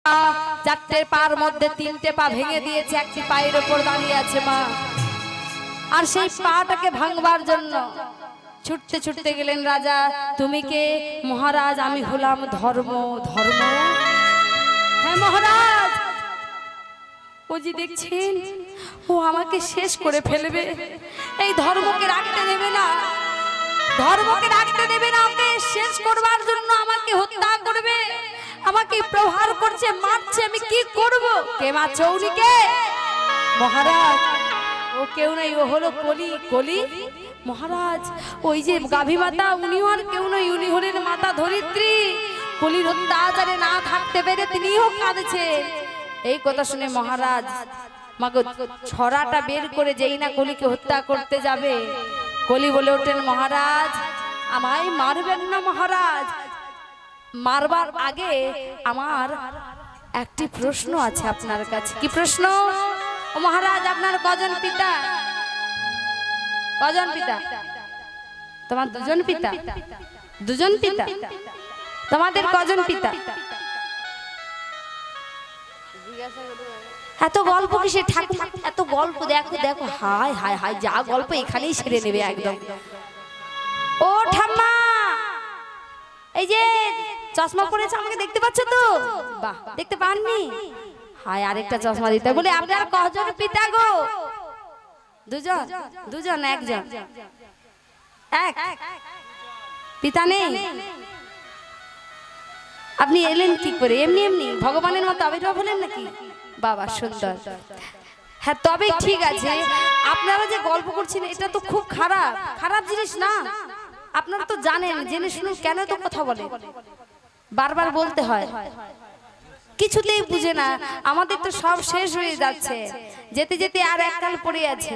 চারটে পার মধ্যে তিনটে পা ভেঙে দিয়েছে, একটি পায়ের ওপর দাঁড়িয়ে আছে মা। আর সেই পাটাকে ভাঙবার জন্য ছুটতে ছুটতে গেলেন রাজা। তুমি কে? মহারাজ আমি হলাম ধর্ম। ধর্ম? হ্যাঁ মহারাজ। ও জি দেখছেন, ও আমাকে শেষ করে ফেলবে। এই ধর্মকে রাখতে দেবে না, ধর্মকে রাখতে দেবে না। ওকে শেষ করবার জন্য আমাকে হত্যা করবে, আমাকে প্রহার করছে, মারছে। আমি কি করব? কে মারছে? উনিকে? মহারাজ ও কেউ নাই, ও হলো কলি। কলি? মহারাজ ওই যে গাভী মাতা, উনিও আর কেউ নয়, উনি হলেন মাতা ধরিত্রী। কলির অত্যাচারে না থাকতে পেরে তিনিও কাঁদছেন। এই কথা শুনে মহারাজ মাগো ছড়াটা বের করে যেই না কলিকে হত্যা করতে যাবে, কলি বলে ওঠেন মহারাজ আমায় মারবেন না মহারাজ। মারবার আগে আমার একটি প্রশ্ন আছে আপনার কাছে। কি প্রশ্ন? ও মহারাজ আপনার কজন পিতা? কজন পিতা? তোমার দুজন পিতা? দুজন পিতা? তোমাদের কজন পিতা? এত গল্প কিসে ঠাকুর? এত গল্প দেখো দেখো, হায় হায় হায়, যা গল্প এখানেই সেরে নেবে একদম। ও ঠাম্মা, এই যে চশমা পরেছে আমাকে দেখতে পাচ্ছ তো? বাহ, দেখতে পাননি? হায় আরেকটা চশমা দিতে বলে। আপনার কজন পিতা গো? দুজন? দুজন? একজন? এক পিতা নেই? আপনি এলেন কি করে? এমনি এমনি ভগবানের মতো আবির্ভাব হলেন নাকি? বাবা সুন্দর। হ্যাঁ তবে ঠিক আছে, আপনারা যে গল্প করছেন এটা তো খুব খারাপ, খারাপ জিনিস না। আপনারা তো জানেন, জেনে শুনুন কেন তো কথা বলে, বারবার বলতে হয়, কিছুতেই বুঝে না। আমাদের তো সব শেষ হয়ে যাচ্ছে, যেতে যেতে আর এককাল পড়ে আছে।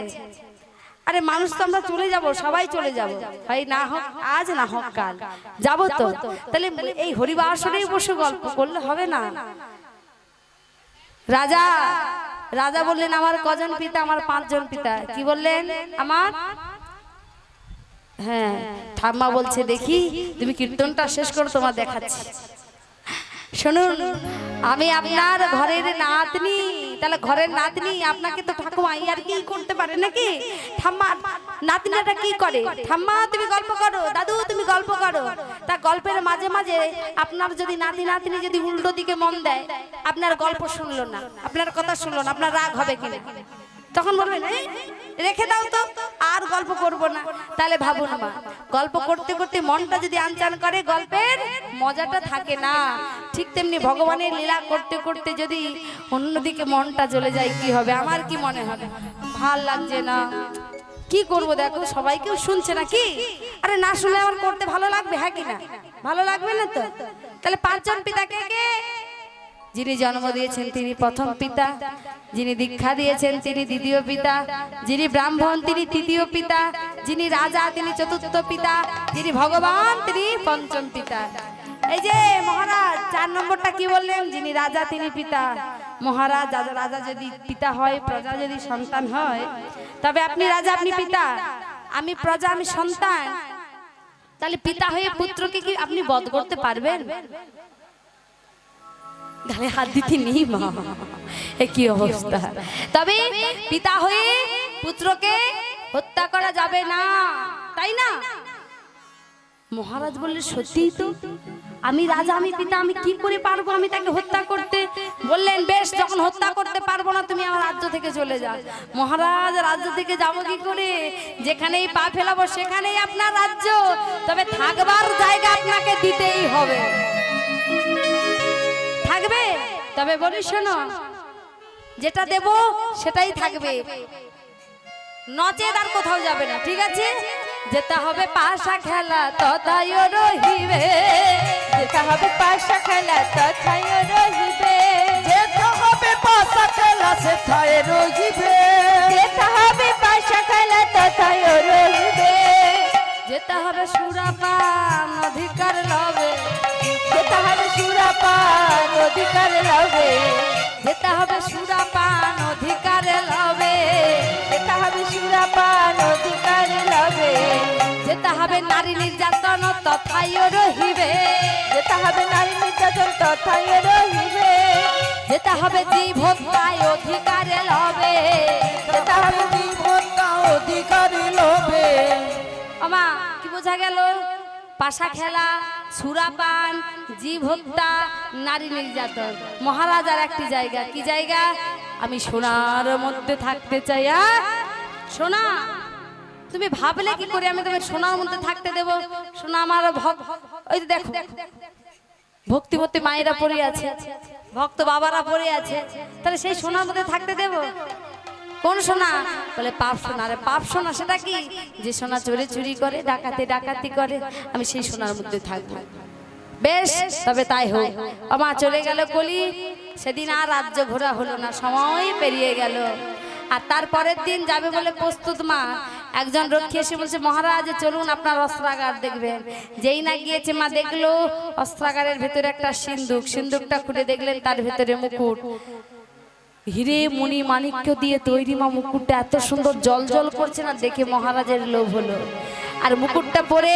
আরে মানুষ তো আমরা চলে যাব, সবাই চলে যাব, ভাই না হোক আজ না হোক কাল যাব তো। তাহলে এই হরিবাসরেই বসে গল্প করলে হবে না। রাজা রাজা বললেন আমার কজন পিতা? আমার 5 জন পিতা। কি বললেন? আমার? হ্যাঁ ঠাম্মা বলছে দেখি তুমি কীর্তনটা শেষ করো, তোমার দেখাচ্ছি। শুনুন, আমি আপনার ঘরের নাতনি। তাহলে ঘরের নাতনি আপনাকে তো ঠাকুমা আর কি করতে পারে নাকি? ঠাম্মা নাতনিটা কি করে? ঠাম্মা তুমি গল্প করো, দাদু তুমি গল্প করো। তা গল্পের মাঝে মাঝে আপনার যদি নাতি নাতনি যদি উল্টো দিকে মন দেয়, আপনার গল্প শুনলো না, আপনার কথা শুনলো না, আপনার রাগ হবে কিনা? তখন বলবেন রেখে দাও তো, আর গল্প করব না। তাহলে ভাবুন মা, গল্প করতে করতে মনটা যদি আনচান করে, গল্পের মজাটা থাকে না। ঠিক তেমনি ভগবানের লীলা করতে করতে যদি অন্যদিকে মনটা চলে যায়, কি হবে? আমার কি মনে হবে? ভাল লাগছে না, কি করব? দেখো সবাই কেউ শুনছে না কি? আরে না শুনলে আমার করতে ভালো লাগবে? হ্যাঁ কি না? ভালো লাগবে না তো। তাহলে 5 জন পিতা কে কে? যিনি জন্ম দিয়েছেন তিনি প্রথম পিতা, যিনি দীক্ষা দিয়েছেন তিনি দ্বিতীয় পিতা, যিনি ব্রাহ্মণ তিনি তৃতীয় পিতা, যিনি রাজা তিনি চতুর্থ পিতা, যিনি ভগবান তিনি পঞ্চম পিতা। এই যে মহারাজ 4 নম্বরটা কি বললেন? যিনি রাজা তিনি পিতা। মহারাজ রাজা যদি পিতা হয়, প্রজা যদি সন্তান হয়, তবে আপনি রাজা আপনি পিতা, আমি প্রজা আমি সন্তান। তাহলে পিতা হয়ে পুত্রকে কি আপনি বধ করতে পারবেন? গালে হাত দিতে নেই মা, কি অবস্থা। তবে পিতা হয়ে পুত্রকে হত্যা করা যাবে না, তাই না? মহারাজ বললেন সত্যিই তো, আমি রাজা আমি পিতা, আমি কি করে পারবো আমি তাকে হত্যা করতে? বললেন বেশ, যখন হত্যা করতে পারবো না তুমি আমার রাজ্য থেকে চলে যাও। মহারাজ রাজ্য থেকে যাবো কি করে? যেখানেই পা ফেলাবো সেখানেই আপনার রাজ্য, তবে থাকবার জায়গা আপনাকে দিতেই হবে। থাকবে? তবে বলি শোনো, যেটা দেব সেটাই থাকবে, নচেত আর কোথাও যাবে না, ঠিক আছে? যেতে হবে পাশা খেলা তথায় রহিবে, যেতে হবে পাশা খেলা তথায় রহিবে, যেতে হবে পাশা খেলা সেথায় রহিবে, যেতে হবে পাশা খেলা তথায় রহিবে, যেতে হবে সুরাপান অধিকার লবে, যেতে হবে সুরাপান অধিকার লবে, যেতে হবে সুরাপান অধিকার লবে, যেতে হবে সুরাপান অধিকার লবে, যেতে হবে নারী নির্যাতন তথায় রহিবে, যেতে হবে নারী নির্যাতন তথায় রহিবে, যেতে হবে জীব হত্যায় অধিকারে লবে, যেতে হবে জীব হত্যা অধিকারী লোভে। আমা কি বোঝা গেল? পাশা খেলা, সুরাপান, জীব হত্যা, নারী নির্যাতন। মহারাজার একটি জায়গা, কি জায়গা? আমি সোনার মধ্যে থাকতে চাই। সোনা, তুমি ভাবলে কি করে আমি তোমাকে সোনার মধ্যে থাকতে দেব? সোনা আমার ওই যে দেখো ভক্তিমতী মায়েরা পড়ে আছে, ভক্ত বাবারা পড়ে আছে, তাহলে সেই সোনার মধ্যে থাকতে দেব? কোন সোনা? বলে পাপ সোনা। রে পাপ সোনা সেটা কি? যে সোনা চোরে চুরি করে, ডাকাতি করে, আমি সেই সোনার মধ্যে থাকবো। বেশ, তবে তাই হোক। আমা চলে গেল কলি। সেদিন আর রাজ্য ঘোরা হলো না, সময় পেরিয়ে গেল। আর তারপরের দিন যাবে বলে প্রস্তুত মা। একজন রক্ষী এসে বলছে, মহারাজ চলুন আপনার অস্ত্রাগার দেখবেন। যেই না গিয়েছে মা, দেখলো অস্ত্রাগারের ভেতরে একটা সিন্দুক। সিন্দুকটা খুলে দেখলেন তার ভেতরে মুকুট, হিরে মণি মাণিক্য দিয়ে তৈরি। মা মুকুটটা এত সুন্দর জল জল করছে না, দেখে মহারাজের লোভ হলো। আর মুকুটটা পরে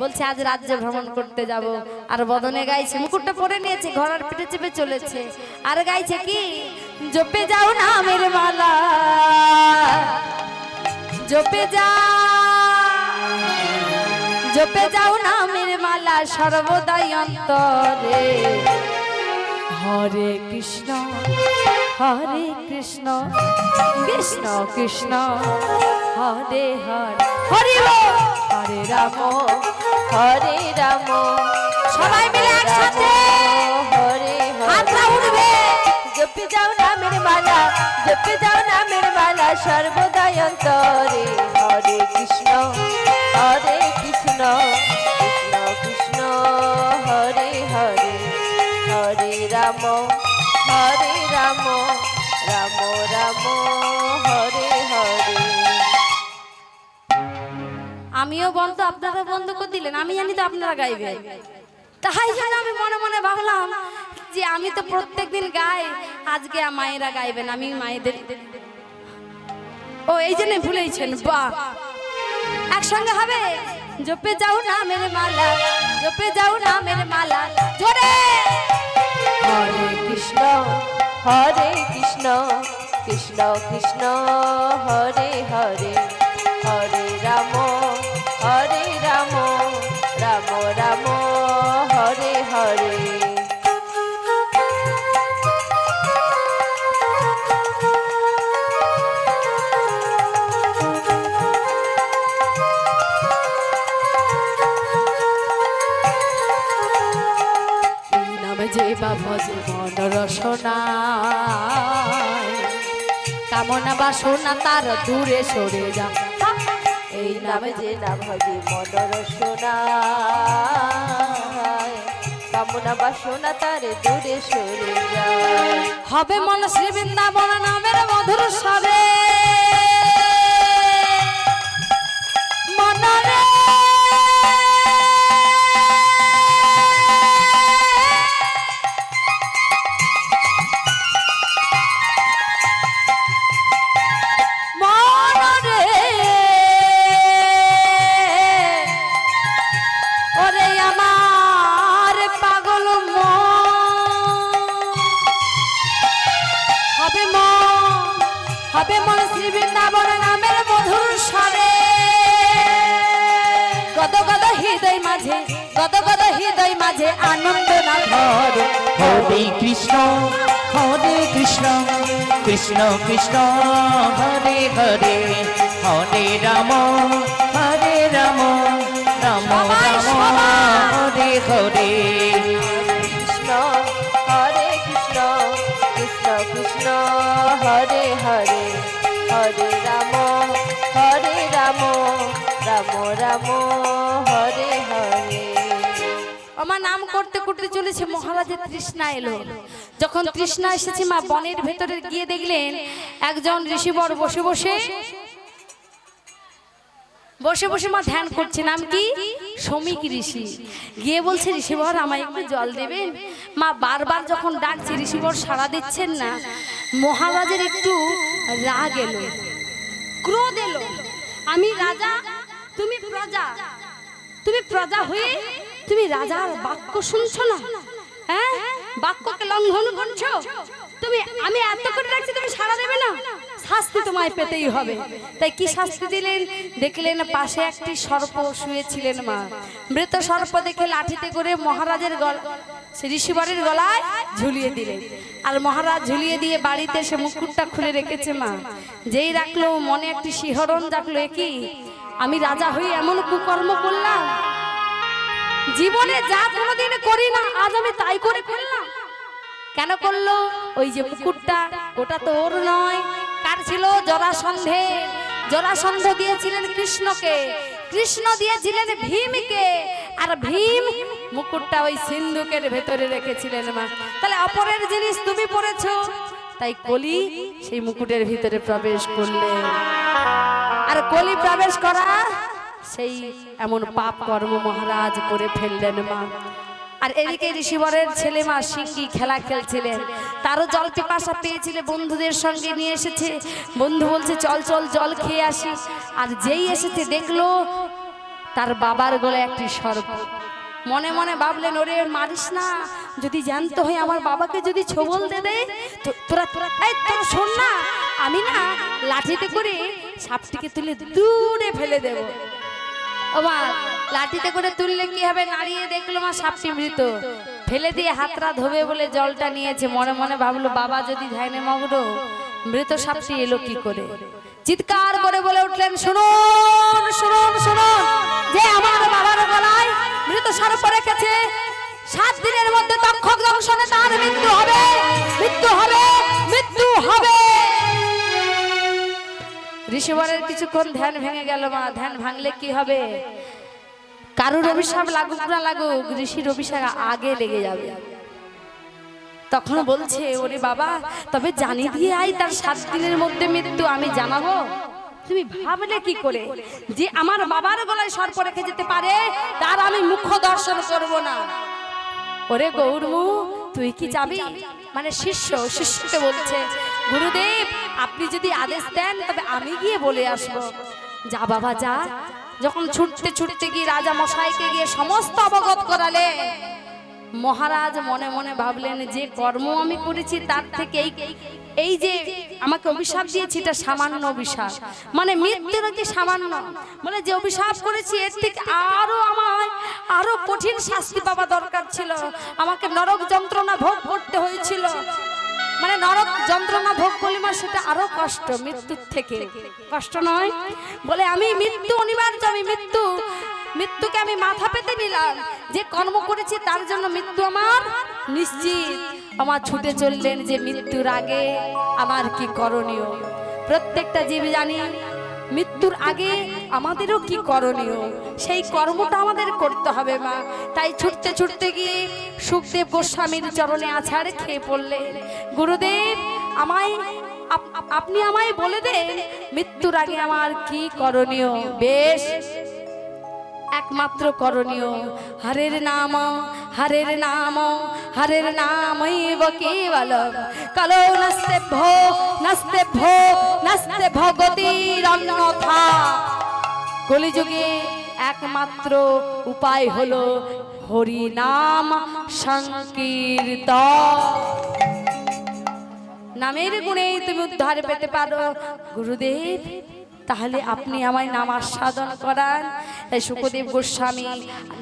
বলছে আজ রাজ্য ভ্রমণ করতে যাব। আর বদনে গাইছে, মুকুটটা পরে নিয়েছে, ঘোড়ার পিঠে চেপে চলেছে। আর গাইছে কি? জপে যাও নামের মালা, জপে যাও নামের মালা সর্বদাই অন্তরে। হরে কৃষ্ণ হরে কৃষ্ণ কৃষ্ণ কৃষ্ণ হরে হরে, হরি বল। হরে রাম হরে রাম, সবাই মিলে একসাথে হরে হাতটা উঠবে। জপে যাও নামের মালা, জপে যাও নামের মালা সর্বদাই অন্তরে। হরে কৃষ্ণ কৃষ্ণ কৃষ্ণ হরে হরে, হরে রাম রাম রাম হরে হরে। আমিও বন্ধ, আপনারা বন্ধ করে দিলেন। আমি জানি তো আপনারা গাইবে, তাই জন্য আমি মনে মনে ভাবলাম যে আমি তো প্রত্যেকদিন গাই, আজকে মায়েরা গাইবেন, আমি মায়েদের। ও এই জন্য ভুলেইছেন। বাহ, একসঙ্গে হবে। জপে যাও নামের মালা, জপে যাও নামের মালা জোরে। হরে কৃষ্ণ কৃষ্ণ কৃষ্ণ হরে হরে, হরে রাম রাম রাম হরে হরে। যে বাভজে মন রসনা, কামনা বাসনা তার দূরে সরে যা। এই নামে যে না ভজে মন রসনা, কামনা বাসনা তার দূরে সরে যায়। হবে মন শ্রী বৃন্দাবন নামের মধুর স্বরে। মনরে হবে মন শ্রী বৃন্দাবন নামের মধুর স্বরে। গদ গদ হৃদয় মাঝে, গদ গদ হৃদয় মাঝে আনন্দ না ধরে। হরে কৃষ্ণ কৃষ্ণ কৃষ্ণ হরে হরে, হরে রাম রাম রাম হরে হরে। কৃষ্ণ কৃষ্ণ কৃষ্ণ হরে হরে, হরে রাম রাম রাম হরে হরে। আমার নাম করতে করতে চলেছে, মহারাজের তৃষ্ণা এলো। যখন তৃষ্ণা এসেছে মা, বনের ভেতরে গিয়ে দেখলেন একজন ঋষিবর বসে বসে মা ধ্যান করছে। নাম কি? সমীক ঋষি। গিয়ে বলছে, ঋষিবর আমায় একটু জল দেবেন? মা বারবার যখন ডাকছে, ঋষিবর সাড়া দিচ্ছেন না। মহারাজের একটু রাগ এলো, ক্রোধ এলো। আমি রাজা, তুমি প্রজা, তুমি প্রজা হয়ে তুমি রাজার বাক্য শুনছো না, হ্যাঁ বাক্যকে লঙ্ঘন করছো তুমি। আমি এত করে রাখছি তুমি সাড়া দেবে না, শাস্তি তোমায় পেতেই হবে। তাই কি শাস্তি দিলেন? দেখলেন পাশে একটি সর্প শুয়েছিলেন মা। মৃত সর্প দেখে লাঠিতে করে মহারাজের ঋষিবরের গলায় ঝুলিয়ে দিলেন। আর মহারাজ ঝুলিয়ে দিয়ে বাড়িতে সে মুকুটটা খুলে রেখেছে মা। যেই রাখলো মনে একটি শিহরণ জাগলো, কি আমি রাজা হয়ে এমন কুকর্ম করলাম, জীবনে যা কোনোদিন করি না আজ আমি তাই করে ফেললাম। কেন করলো? ওই যে মুকুটটা, ওটা তো ওর নয়, কার ছিল? জরাসন্ধের। জরাসন্ধ দিয়েছিলেন কৃষ্ণকে, কৃষ্ণ দিয়েছিলেন ভীমকে, আর ভীম মুকুটটা ওই সিন্ধুকের ভেতরে রেখেছিলেন মা। তাহলে অপরের জিনিস তুমি পড়েছো, তাই কলি সেই মুকুটের ভিতরে প্রবেশ করলেন। আর কলি প্রবেশ করা সেই এমন পাপ কর্ম মহারাজ করে ফেললেন মা। আর এদিকে ঋষিবরের ছেলে মা সিংহী খেলা খেলছিলেন, তারও জল পিপাসা পেয়েছিল, বন্ধুদের সঙ্গে নিয়ে এসেছে। বন্ধু বলছে চল চল জল খেয়ে আসি। আর যেই এসেছে দেখলো তার বাবার গলায় একটি সর্প। মনে মনে ভাবলেন ওরে মারিস না, যদি জানতে হয় আমার বাবাকে যদি ছোবল দে দেয় তোরা শোন না, আমি না লাঠিতে করে সাপটিকে তুলে দূরে ফেলে দেব। ও মা লাঠিতে করে তুললে কি হবে? নাড়িয়ে দেখলো মা সাপটি মৃত। ফেলে দিয়ে হাতরা ধোবে বলে জলটা নিয়েছে। মনে মনে ভাবলো বাবা যদি ধ্যানে মগ্ন, মৃত সাপটি এলো কি করে? চিৎকার করে বলে উঠলেন শুনুন শুনুন শুনুন, যে আমার বাবার গলায় মৃত সর্প রেখেছে, 7 দিনের মধ্যে তক্ষক দংশনে তার মৃত্যু হবে, মৃত্যু হবে, মৃত্যু হবে। ঋষিবরের কিছুক্ষণ ধ্যান ভেঙে গেল মা। ধ্যান ভাঙলে কি হবে? কারুর অভিশাপ লাগুক না লাগুক, ঋষির অভিশাপ আগে লেগে যাবে। তখন বলছে ওরে বাবা তবে জানি দিয়ে আই তার 7 দিনের মধ্যে মৃত্যু আমি জানাবো। তুমি ভাবলে কি করে যে আমার বাবার গলায় সর্প রেখে যেতে পারে, তার আমি মুখ দর্শন করব না? ওরে গৌরমু তুই কি যাবি? মানে শিষ্যকে বলছে গুরুদেব আপনি যদি আদেশ দেন তবে আমি গিয়ে বলে আসবো। যা বাবা যা। যখন ছুটতে ছুটতে গিয়ে রাজা মশাইকে গিয়ে সমস্ত অবগত করালে, মহারাজ মনে মনে ভাবলেন যে কর্ম আমি করেছি তার থেকে এই যে আমাকে অভিশাপ দিয়েছি এটা সামান্য অভিশাপ, মানে মৃত্যু নাকি সামান্য, মানে যে অভিশাপ করেছি এর থেকে আরো কঠিন শাস্তি পাওয়া দরকার ছিল। আমাকে নরক যন্ত্রণা ভোগ করতে হয়েছিল, মানে নরক যন্ত্রণা ভোগ করলে মা সেটা আরো কষ্ট, মৃত্যুর থেকে কষ্ট নয় বলে আমি মৃত্যু অনিবার্য, আমি মৃত্যুকে আমি মাথা পেতে নিলাম। যে কর্ম করেছি তার জন্য মৃত্যু আমার নিশ্চিত। আমার ছুটে চললেন যে মৃত্যুর আগে আমার কি করণীয়। প্রত্যেকটা জীব জানি মৃত্যুর আগে আমাদেরও কি করণীয়, সেই কর্মটা আমাদের করতে হবে মা। তাই ছুটতে ছুটতে গিয়ে সুখদেব গোস্বামীর চরণে আছাড় খেয়ে পড়লেন। গুরুদেব আপনি আমায় বলে দেন মৃত্যুর আগে আমার কি করণীয়। বেশ, একমাত্র করণীয় হরের নাম, হরের নাম, হরের নামৈব কেবলম কালো নাস্তে ভগতিরন্যথা। কলিযুগে একমাত্র উপায় হলো হরি নাম সংকীর্তন। নামের গুণেই তুমি উদ্ধার পেতে পারো। গুরুদেব তাহলে আপনি আমায় নাম আস্বাদন করান। তাই শুকদেব গোস্বামী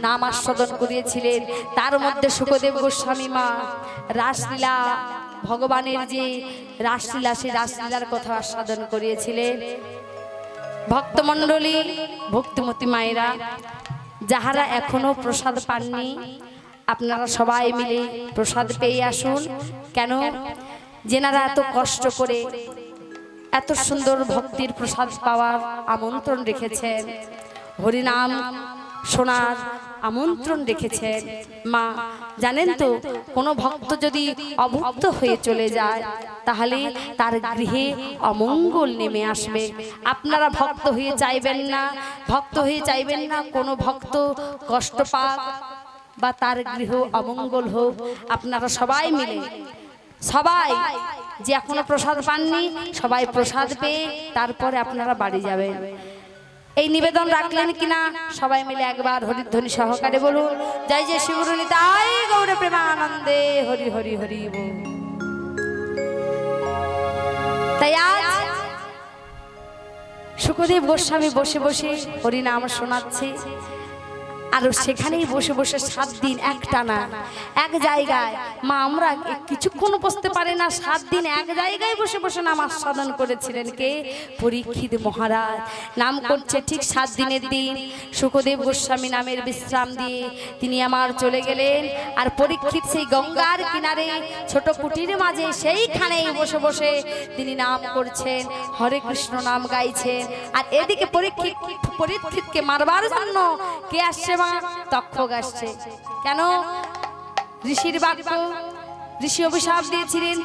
নাম আস্বাদন করিয়েছিলেন। তার মধ্যে শুকদেব গোস্বামী মা রাসলীলা, ভগবানের যে রাসলীলা সেই রাসলীলার কথা আস্বাদন করিয়েছিলেন। ভক্তমণ্ডলী ভক্তিমতী মায়েরা যাহারা এখনো প্রসাদ পাননি আপনারা সবাই মিলে প্রসাদ পেয়ে আসুন। কেন? যেনারা এত কষ্ট করে এত সুন্দর ভক্তির প্রসাদ পাওয়ার আমন্ত্রণ রেখেছেন, হরিনাম শোনার আমন্ত্রণ রেখেছেন মা। জানেন তো কোনো ভক্ত যদি অভুক্ত হয়ে চলে যায় তাহলে তার গৃহে অমঙ্গল নেমে আসবে। আপনারা ভক্ত হয়ে চাইবেন না কোনো ভক্ত কষ্ট পাক বা তার গৃহ অমঙ্গল হোক। আপনারা সবাই মিলে, সবাই যে এখনো প্রসাদ পাননি সবাই প্রসাদ পেয়ে তারপরে আপনারা বাড়ি যাবেন। এই নিবেদন রাখলেন কিনা সবাই মিলে একবার হরিধ্বনি সহকারে বলুন, জয় জয় শ্রী গুরু নিতাই গৌর প্রেমানন্দে হরি হরি হরি বল। তাই আজ শুকদেব গোস্বামী বসে বসে হরিনাম শোনাচ্ছে, আর সেখানেই বসে বসে 7 দিন একটানা এক জায়গায়, মা আমরা কিছুক্ষণ বসতে পারে না, 7 দিন এক জায়গায় বসে বসে নাম আস্বাদন করেছিলেন কে? পরীক্ষিত মহারাজ। নাম করছে ঠিক 7 দিনের দিন শুকদেব গোস্বামী নামের বিশ্রাম দিয়ে তিনি আমার চলে গেলেন, আর পরীক্ষিত সেই গঙ্গার কিনারে ছোট কুটির মাঝে সেইখানেই বসে বসে তিনি নাম করছেন, হরে কৃষ্ণ নাম গাইছেন। আর এদিকে পরীক্ষিতকে মারবার জন্য কে আসছে? তক্ষক আসছে। কেন? ঋষির বাক্য, ঋষি অভিশাপ দিয়েছিলেন